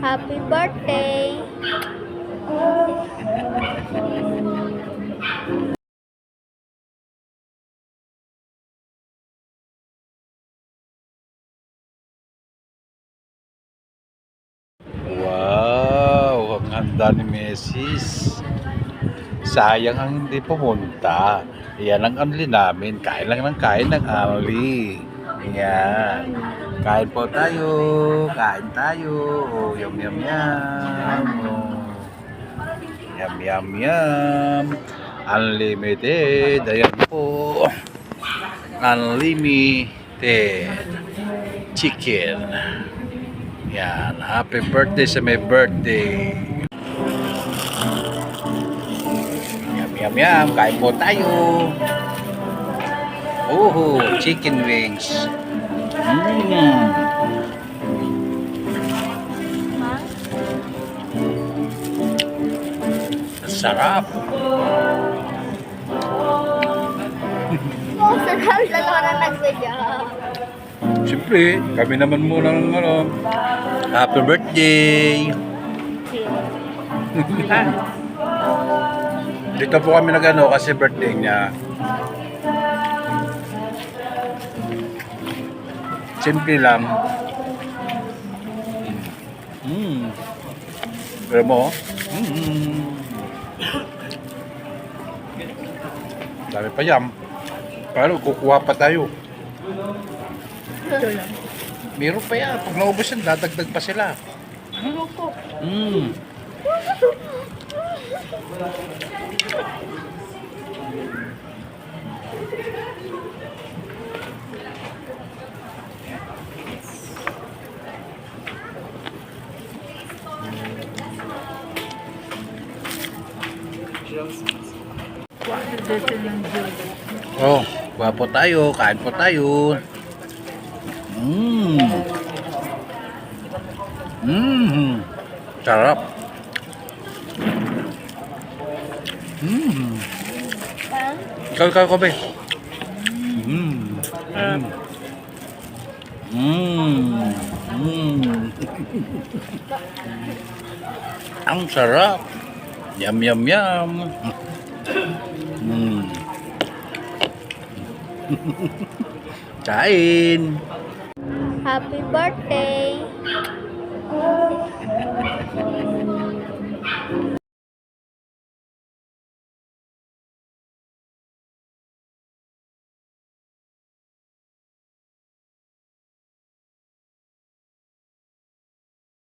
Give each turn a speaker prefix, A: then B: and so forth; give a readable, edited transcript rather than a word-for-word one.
A: Happy birthday!
B: Wow, ang handa ni Mrs. Sayang ang hindi pumunta. Yan ang only namin. Kain lang ng kain ng only. Yan. Kain po tayo. Kain tayo. Oh, yum yum yum. Oh. Yum yum yum. Unlimited. Ayan po. Unlimited chicken. Yan, happy birthday sa may birthday. Yum, yum, yum. Kain po tayo. Chicken wings. Sarap.
A: Oh, sarap lalo na nag-video.
B: Siyempre, kami naman muna ng happy birthday. Dito po kami kasi birthday niya. Simple lang. Pero mo, dami pa yan. Pero kukuha pa tayo. Meron pa yan. Pag naubos yan, dadagdag pa sila.
A: Ano po?
B: Oh, kuha po tayo. Kain po tayo. Sarap. Ikaw, kobe. Ang sarap. Yum, yum, yum. Kain.
A: Happy birthday!